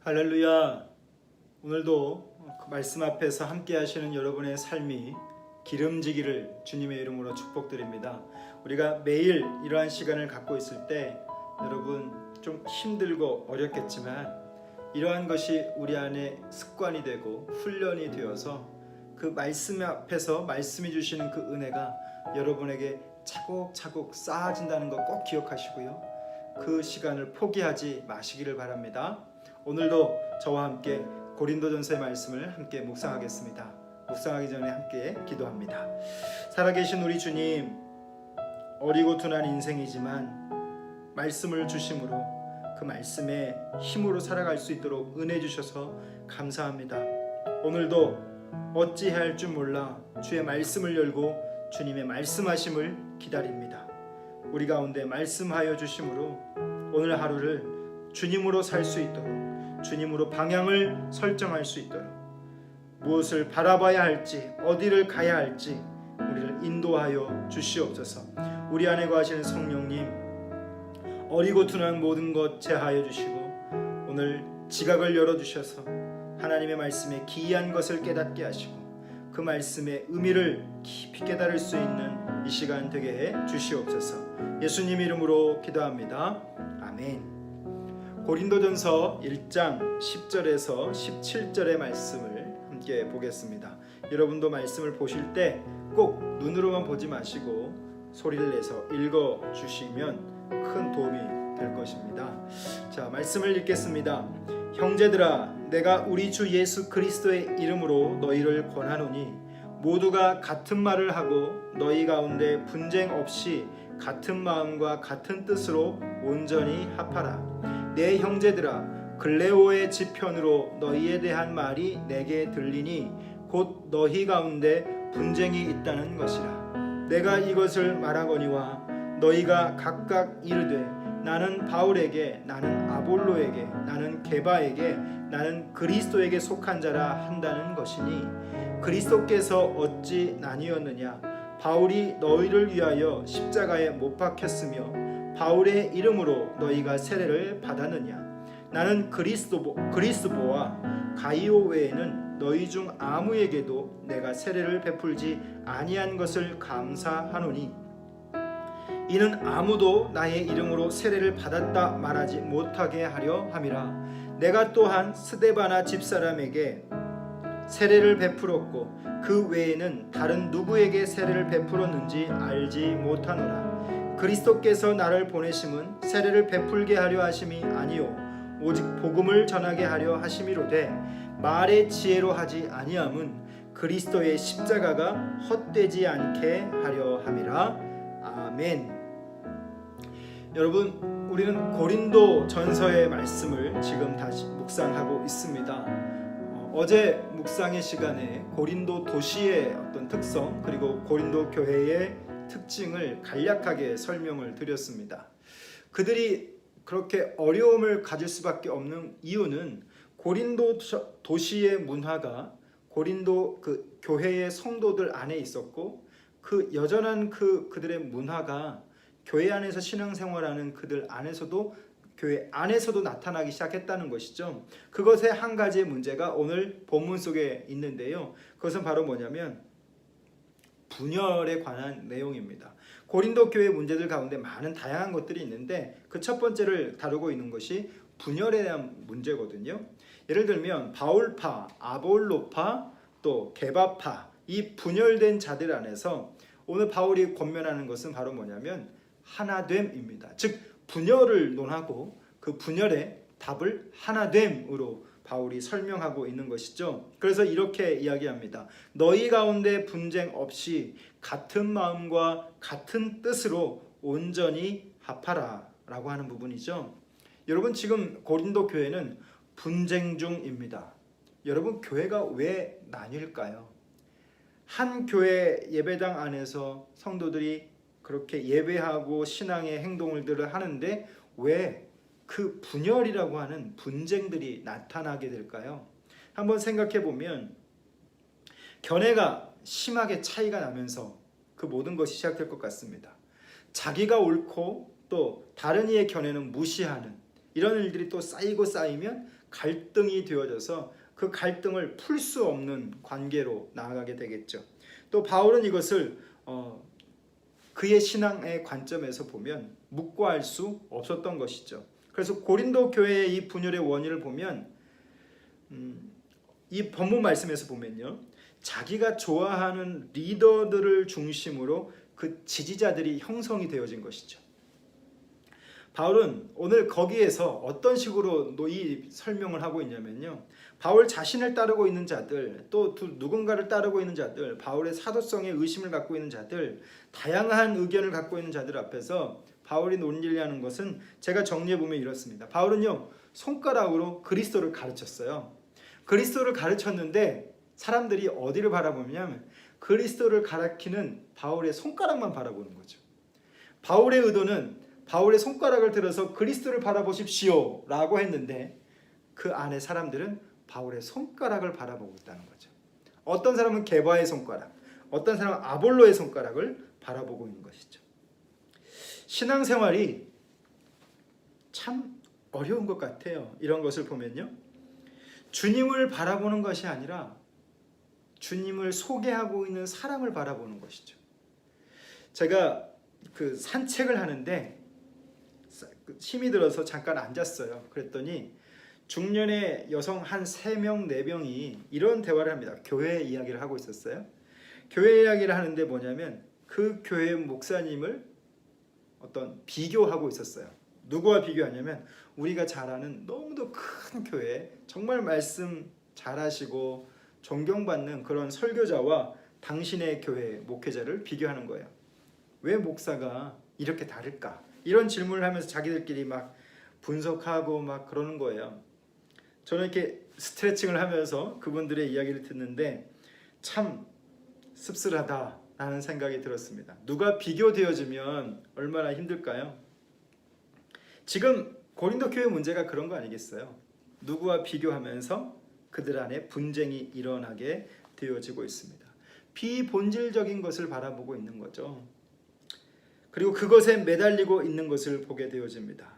할렐루야. 오늘도 그 말씀 앞에서 함께 하시는 여러분의 삶이 기름지기를 주님의 이름으로 축복드립니다. 우리가 매일 이러한 시간을 갖고 있을 때 여러분 좀 힘들고 어렵겠지만 이러한 것이 우리 안에 습관이 되고 훈련이 되어서 그 말씀 앞에서 말씀해 주시는 그 은혜가 여러분에게 차곡차곡 쌓아진다는 것 꼭 기억하시고요. 그 시간을 포기하지 마시기를 바랍니다. 오늘도 저와 함께 고린도전서의 말씀을 함께 묵상하겠습니다. 묵상하기 전에 함께 기도합니다. 살아계신 우리 주님, 어리고 둔한 인생이지만 말씀을 주심으로 그 말씀의 힘으로 살아갈 수 있도록 은혜 주셔서 감사합니다. 오늘도 어찌해야 할 줄 몰라 주의 말씀을 열고 주님의 말씀하심을 기다립니다. 우리 가운데 말씀하여 주심으로 오늘 하루를 주님으로 살 수 있도록, 주님으로 방향을 설정할 수 있도록, 무엇을 바라봐야 할지, 어디를 가야 할지 우리를 인도하여 주시옵소서. 우리 안에 거하시는 성령님, 어리고 둔한 모든 것 제하여 주시고 오늘 지각을 열어주셔서 하나님의 말씀에 기이한 것을 깨닫게 하시고 그 말씀의 의미를 깊이 깨달을 수 있는 이 시간 되게 해 주시옵소서. 예수님 이름으로 기도합니다. 아멘. 고린도전서 1장 10절에서 17절의 말씀을 함께 보겠습니다. 여러분도 말씀을 보실 때 꼭 눈으로만 보지 마시고 소리를 내서 읽어주시면 큰 도움이 될 것입니다. 자, 말씀을 읽겠습니다. 형제들아, 내가 우리 주 예수 그리스도의 이름으로 너희를 권하노니 모두가 같은 말을 하고 너희 가운데 분쟁 없이 같은 마음과 같은 뜻으로 온전히 합하라. 내 형제들아, 글레오의 지편으로 너희에 대한 말이 내게 들리니 곧 너희 가운데 분쟁이 있다는 것이라. 내가 이것을 말하거니와 너희가 각각 이르되 나는 바울에게, 나는 아볼로에게, 나는 게바에게, 나는 그리스도에게 속한 자라 한다는 것이니 그리스도께서 어찌 나뉘었느냐? 바울이 너희를 위하여 십자가에 못 박혔으며 바울의 이름으로 너희가 세례를 받았느냐? 나는 그리스도보와 가이오 외에는 너희 중 아무에게도 내가 세례를 베풀지 아니한 것을 감사하노니 이는 아무도 나의 이름으로 세례를 받았다 말하지 못하게 하려 함이라. 내가 또한 스데바나 집사람에게 세례를 베풀었고 그 외에는 다른 누구에게 세례를 베풀었는지 알지 못하노라. 그리스도께서 나를 보내심은 세례를 베풀게 하려 하심이 아니요 오직 복음을 전하게 하려 하심이로되 말의 지혜로 하지 아니함은 그리스도의 십자가가 헛되지 않게 하려 함이라. 아멘. 여러분, 우리는 고린도 전서의 말씀을 지금 다시 묵상하고 있습니다. 어제 묵상의 시간에 고린도 도시의 어떤 특성 그리고 고린도 교회의 특징을 간략하게 설명을 드렸습니다. 그들이 그렇게 어려움을 가질 수밖에 없는 이유는 고린도 도시의 문화가 고린도 그 교회의 성도들 안에 있었고 그 여전한 그들의 문화가 교회 안에서 신앙생활하는 그들 안에서도 교회 안에서도 나타나기 시작했다는 것이죠. 그것의 한 가지의 문제가 오늘 본문 속에 있는데요. 그것은 바로 뭐냐면 분열에 관한 내용입니다. 고린도 교회 문제들 가운데 많은 다양한 것들이 있는데 그 첫 번째를 다루고 있는 것이 분열에 대한 문제거든요. 예를 들면 바울파, 아볼로파, 또 게바파, 이 분열된 자들 안에서 오늘 바울이 권면하는 것은 바로 뭐냐면 하나됨입니다. 즉 분열을 논하고 그 분열의 답을 하나됨으로 바울이 설명하고 있는 것이죠. 그래서 이렇게 이야기합니다. 너희 가운데 분쟁 없이 같은 마음과 같은 뜻으로 온전히 합하라 라고 하는 부분이죠. 여러분, 지금 고린도 교회는 분쟁 중입니다. 여러분, 교회가 왜 나뉠까요? 한 교회 예배당 안에서 성도들이 그렇게 예배하고 신앙의 행동들을 하는데 왜 그 분열이라고 하는 분쟁들이 나타나게 될까요? 한번 생각해 보면 견해가 심하게 차이가 나면서 그 모든 것이 시작될 것 같습니다. 자기가 옳고 또 다른 이의 견해는 무시하는 이런 일들이 또 쌓이고 쌓이면 갈등이 되어져서 그 갈등을 풀 수 없는 관계로 나아가게 되겠죠. 또 바울은 이것을 그의 신앙의 관점에서 보면 묵과할 수 없었던 것이죠. 그래서 고린도 교회의 이 분열의 원인을 보면 이 본문 말씀에서 보면요, 자기가 좋아하는 리더들을 중심으로 그 지지자들이 형성이 되어진 것이죠. 바울은 오늘 거기에서 어떤 식으로 이 설명을 하고 있냐면요, 바울 자신을 따르고 있는 자들, 또 누군가를 따르고 있는 자들, 바울의 사도성에 의심을 갖고 있는 자들, 다양한 의견을 갖고 있는 자들 앞에서 바울이 논리하는 것은 제가 정리해보면 이렇습니다. 바울은요, 손가락으로 그리스도를 가르쳤어요. 그리스도를 가르쳤는데 사람들이 어디를 바라보냐면 그리스도를 가리키는 바울의 손가락만 바라보는 거죠. 바울의 의도는 바울의 손가락을 들어서 그리스도를 바라보십시오 라고 했는데 그 안에 사람들은 바울의 손가락을 바라보고 있다는 거죠. 어떤 사람은 게바의 손가락, 어떤 사람은 아볼로의 손가락을 바라보고 있는 것이죠. 신앙생활이 참 어려운 것 같아요. 이런 것을 보면요, 주님을 바라보는 것이 아니라 주님을 소개하고 있는 사람을 바라보는 것이죠. 제가 그 산책을 하는데 힘이 들어서 잠깐 앉았어요. 그랬더니 중년의 여성 한 3명, 4명이 이런 대화를 합니다. 교회 이야기를 하고 있었어요. 교회 이야기를 하는데 뭐냐면 그 교회 목사님을 비교하고 있었어요. 누구와 비교하냐면 우리가 잘 아는 너무도 큰 교회, 정말 말씀 잘하시고 존경받는 그런 설교자와 당신의 교회 목회자를 비교하는 거예요. 왜 목사가 이렇게 다를까? 이런 질문을 하면서 자기들끼리 막 분석하고 막 그러는 거예요. 저는 이렇게 스트레칭을 하면서 그분들의 이야기를 듣는데 참 씁쓸하다라는 생각이 들었습니다. 누가 비교되어지면 얼마나 힘들까요? 지금 고린도 교회 문제가 그런 거 아니겠어요? 누구와 비교하면서 그들 안에 분쟁이 일어나게 되어지고 있습니다. 비본질적인 것을 바라보고 있는 거죠. 그리고 그것에 매달리고 있는 것을 보게 되어집니다.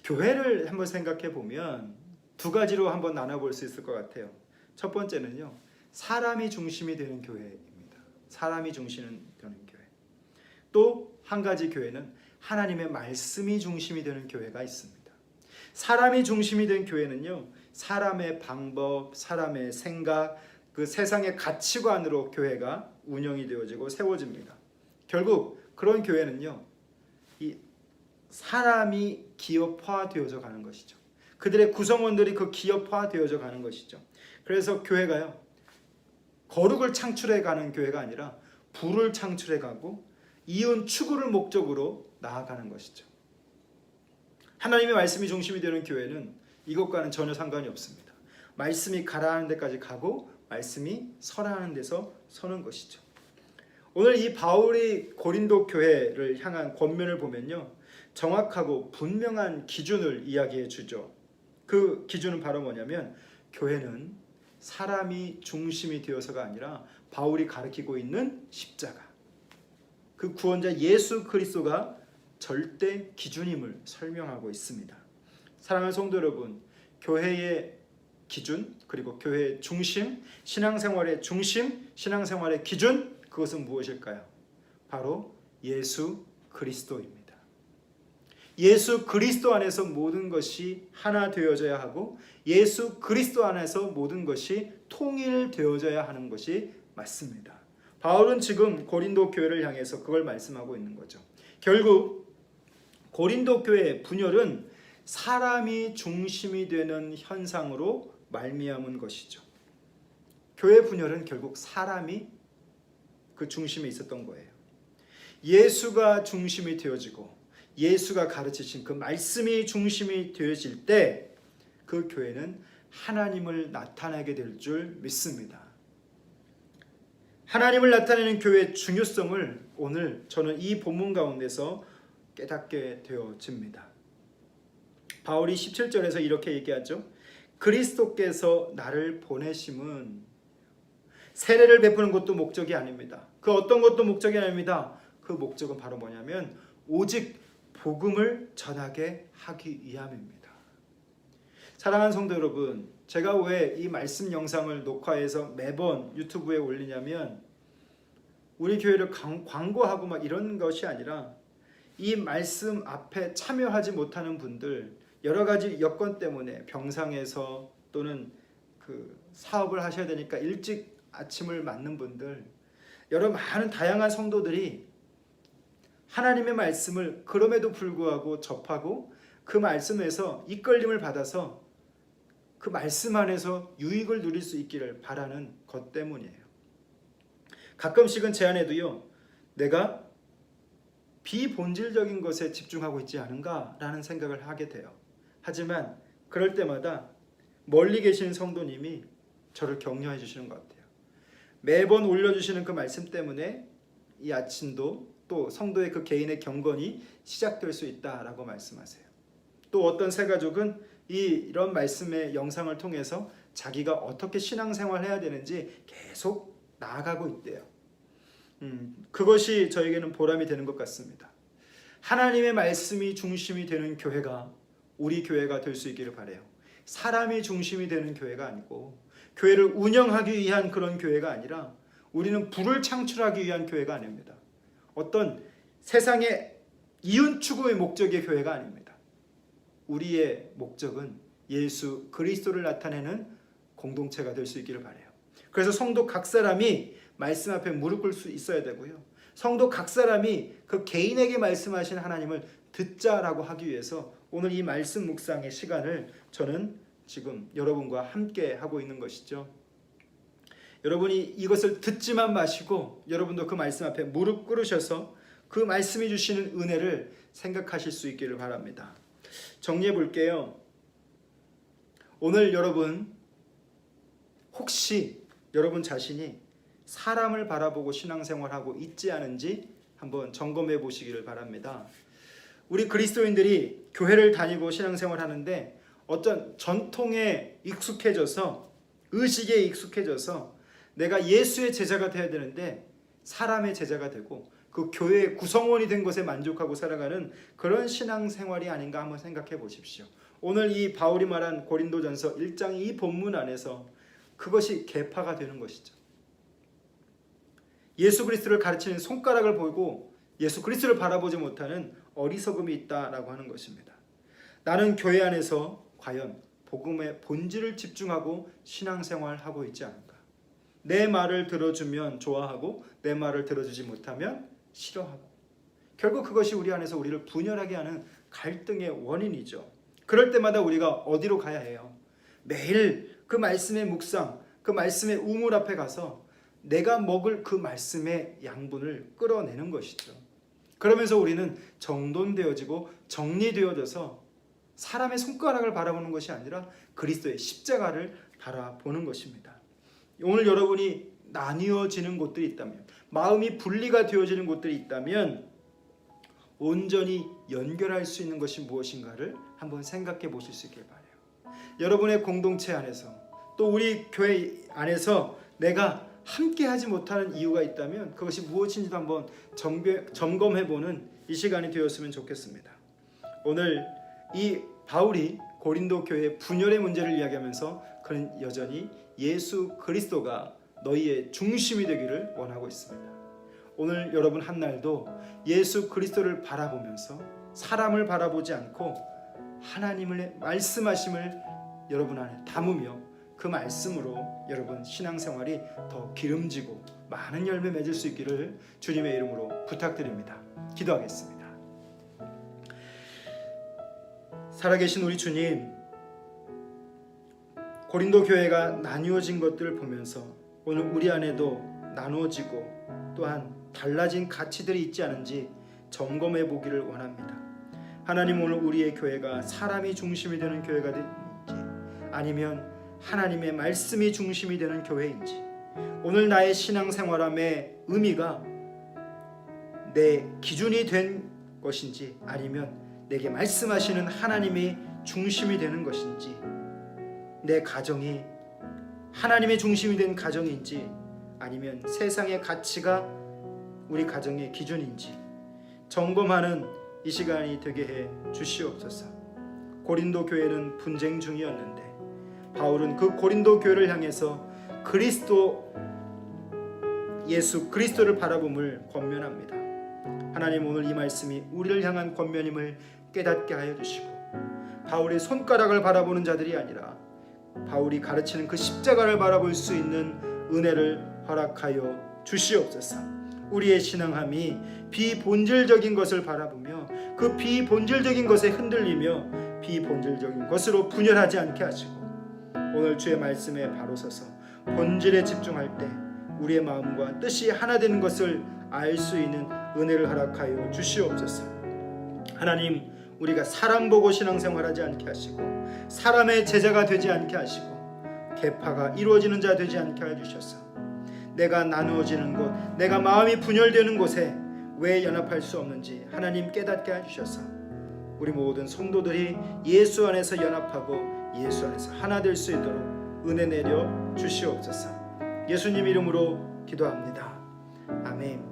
교회를 한번 생각해 보면 2가지로 한번 나눠볼 수 있을 것 같아요. 첫 번째는요, 사람이 중심이 되는 교회입니다. 사람이 중심이 되는 교회. 또 한 가지 교회는 하나님의 말씀이 중심이 되는 교회가 있습니다. 사람이 중심이 된 교회는요, 사람의 방법, 사람의 생각, 그 세상의 가치관으로 교회가 운영이 되어지고 세워집니다. 결국 그런 교회는요, 이 사람이 기업화되어져 가는 것이죠. 그들의 구성원들이 그 기업화되어져 가는 것이죠. 그래서 교회가요, 거룩을 창출해 가는 교회가 아니라 부를 창출해 가고 이윤 추구를 목적으로 나아가는 것이죠. 하나님의 말씀이 중심이 되는 교회는 이것과는 전혀 상관이 없습니다. 말씀이 가라앉는 데까지 가고 말씀이 서라하는 데서 서는 것이죠. 오늘 이 바울이 고린도 교회를 향한 권면을 보면요, 정확하고 분명한 기준을 이야기해 주죠. 그 기준은 바로 뭐냐면 교회는 사람이 중심이 되어서가 아니라 바울이 가르치고 있는 십자가, 그 구원자 예수 그리스도가 절대 기준임을 설명하고 있습니다. 사랑하는 성도 여러분, 교회의 기준, 그리고 교회의 중심, 신앙생활의 중심, 신앙생활의 기준, 그것은 무엇일까요? 바로 예수 그리스도입니다. 예수 그리스도 안에서 모든 것이 하나 되어져야 하고 예수 그리스도 안에서 모든 것이 통일되어져야 하는 것이 맞습니다. 바울은 지금 고린도 교회를 향해서 그걸 말씀하고 있는 거죠. 결국 고린도 교회의 분열은 사람이 중심이 되는 현상으로 말미암은 것이죠. 교회 분열은 결국 사람이 그 중심에 있었던 거예요. 예수가 중심이 되어지고 예수가 가르치신 그 말씀이 중심이 되어질 때 그 교회는 하나님을 나타내게 될 줄 믿습니다. 하나님을 나타내는 교회의 중요성을 오늘 저는 이 본문 가운데서 깨닫게 되어집니다. 바울이 17절에서 이렇게 얘기하죠. 그리스도께서 나를 보내심은 세례를 베푸는 것도 목적이 아닙니다. 그 어떤 것도 목적이 아닙니다. 그 목적은 바로 뭐냐면 오직 복음을 전하게 하기 위함입니다. 사랑하는 성도 여러분, 제가 왜 이 말씀 영상을 녹화해서 매번 유튜브에 올리냐면 우리 교회를 광고하고 막 이런 것이 아니라 이 말씀 앞에 참여하지 못하는 분들, 여러 가지 여건 때문에 병상에서 또는 그 사업을 하셔야 되니까 일찍 아침을 맞는 분들, 여러 많은 다양한 성도들이 하나님의 말씀을 그럼에도 불구하고 접하고 그 말씀에서 이끌림을 받아서 그 말씀 안에서 유익을 누릴 수 있기를 바라는 것 때문이에요. 가끔씩은 제 안에도요, 내가 비본질적인 것에 집중하고 있지 않은가라는 생각을 하게 돼요. 하지만 그럴 때마다 멀리 계시는 성도님이 저를 격려해 주시는 것 같아요. 매번 올려주시는 그 말씀 때문에 이 아침도 또 성도의 그 개인의 경건이 시작될 수 있다라고 말씀하세요. 또 어떤 새 가족은 이런 말씀의 영상을 통해서 자기가 어떻게 신앙생활을 해야 되는지 계속 나아가고 있대요. 그것이 저에게는 보람이 되는 것 같습니다. 하나님의 말씀이 중심이 되는 교회가 우리 교회가 될 수 있기를 바라요. 사람이 중심이 되는 교회가 아니고 교회를 운영하기 위한 그런 교회가 아니라 우리는 부를 창출하기 위한 교회가 아닙니다. 어떤 세상의 이윤 추구의 목적의 교회가 아닙니다. 우리의 목적은 예수 그리스도를 나타내는 공동체가 될 수 있기를 바라요. 그래서 성도 각 사람이 말씀 앞에 무릎 꿇을 수 있어야 되고요. 성도 각 사람이 그 개인에게 말씀하신 하나님을 듣자라고 하기 위해서 오늘 이 말씀 묵상의 시간을 저는 지금 여러분과 함께 하고 있는 것이죠. 여러분이 이것을 듣지만 마시고 여러분도 그 말씀 앞에 무릎 꿇으셔서 그 말씀이 주시는 은혜를 생각하실 수 있기를 바랍니다. 정리해 볼게요. 오늘 여러분 혹시 여러분 자신이 사람을 바라보고 신앙생활하고 있지 않은지 한번 점검해 보시기를 바랍니다. 우리 그리스도인들이 교회를 다니고 신앙생활하는데 어떤 전통에 익숙해져서 의식에 익숙해져서 내가 예수의 제자가 되어야 되는데 사람의 제자가 되고 그 교회의 구성원이 된 것에 만족하고 살아가는 그런 신앙생활이 아닌가 한번 생각해 보십시오. 오늘 이 바울이 말한 고린도전서 1장 이 본문 안에서 그것이 계파가 되는 것이죠. 예수 그리스도를 가르치는 손가락을 보고 예수 그리스도를 바라보지 못하는 어리석음이 있다라고 하는 것입니다. 나는 교회 안에서 과연 복음의 본질을 집중하고 신앙생활하고 있지 않은가? 내 말을 들어주면 좋아하고 내 말을 들어주지 못하면 싫어하고, 결국 그것이 우리 안에서 우리를 분열하게 하는 갈등의 원인이죠. 그럴 때마다 우리가 어디로 가야 해요? 매일 그 말씀의 묵상, 그 말씀의 우물 앞에 가서 내가 먹을 그 말씀의 양분을 끌어내는 것이죠. 그러면서 우리는 정돈되어지고 정리되어져서 사람의 손가락을 바라보는 것이 아니라 그리스도의 십자가를 바라보는 것입니다. 오늘 여러분이 나뉘어지는 곳들이 있다면, 마음이 분리가 되어지는 곳들이 있다면 온전히 연결할 수 있는 것이 무엇인가를 한번 생각해 보실 수 있길 바라요. 여러분의 공동체 안에서 또 우리 교회 안에서 내가 함께 하지 못하는 이유가 있다면 그것이 무엇인지도 한번 점검해 보는 이 시간이 되었으면 좋겠습니다. 오늘 이 바울이 고린도 교회의 분열의 문제를 이야기하면서 그는 여전히 예수 그리스도가 너희의 중심이 되기를 원하고 있습니다. 오늘 여러분 한 날도 예수 그리스도를 바라보면서 사람을 바라보지 않고 하나님의 말씀하심을 여러분 안에 담으며 그 말씀으로 여러분 신앙생활이 더 기름지고 많은 열매 맺을 수 있기를 주님의 이름으로 부탁드립니다. 기도하겠습니다. 살아계신 우리 주님, 고린도 교회가 나누어진 것들을 보면서 오늘 우리 안에도 나누어지고 또한 달라진 가치들이 있지 않은지 점검해 보기를 원합니다. 하나님, 오늘 우리의 교회가 사람이 중심이 되는 교회가 되는지 아니면 하나님의 말씀이 중심이 되는 교회인지, 오늘 나의 신앙생활함의 의미가 내 기준이 된 것인지 아니면 내게 말씀하시는 하나님이 중심이 되는 것인지, 내 가정이 하나님의 중심이 된 가정인지 아니면 세상의 가치가 우리 가정의 기준인지 점검하는 이 시간이 되게 해 주시옵소서. 고린도 교회는 분쟁 중이었는데 바울은 그 고린도 교회를 향해서 예수 그리스도를 바라봄을 권면합니다. 하나님, 오늘 이 말씀이 우리를 향한 권면임을 깨닫게 하여 주시고 바울의 손가락을 바라보는 자들이 아니라 바울이 가르치는 그 십자가를 바라볼 수 있는 은혜를 허락하여 주시옵소서. 우리의 신앙함이 비본질적인 것을 바라보며 그 비본질적인 것에 흔들리며 비본질적인 것으로 분열하지 않게 하시고 오늘 주의 말씀에 바로 서서 본질에 집중할 때 우리의 마음과 뜻이 하나 되는 것을 알 수 있는 은혜를 허락하여 주시옵소서. 하나님, 우리가 사람 보고 신앙생활하지 않게 하시고 사람의 제자가 되지 않게 하시고 계파가 이루어지는 자 되지 않게 해주셔서 내가 나누어지는 곳, 내가 마음이 분열되는 곳에 왜 연합할 수 없는지 하나님 깨닫게 해주셔서 우리 모든 성도들이 예수 안에서 연합하고 예수 안에서 하나 될 수 있도록 은혜 내려 주시옵소서. 예수님 이름으로 기도합니다. 아멘.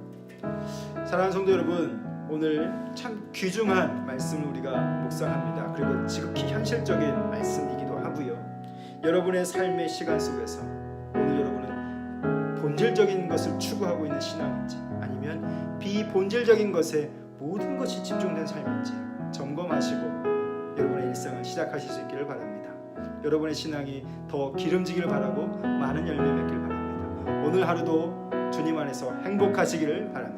사랑하는 성도 여러분, 오늘 참 귀중한 말씀을 우리가 묵상합니다. 그리고 지극히 현실적인 말씀이기도 하고요. 여러분의 삶의 시간 속에서 오늘 여러분은 본질적인 것을 추구하고 있는 신앙인지 아니면 비본질적인 것에 모든 것이 집중된 삶인지 점검하시고 여러분의 일상을 시작하실 수 있기를 바랍니다. 여러분의 신앙이 더 기름지기를 바라고 많은 열매 맺기를 바랍니다. 오늘 하루도 주님 안에서 행복하시기를 바랍니다.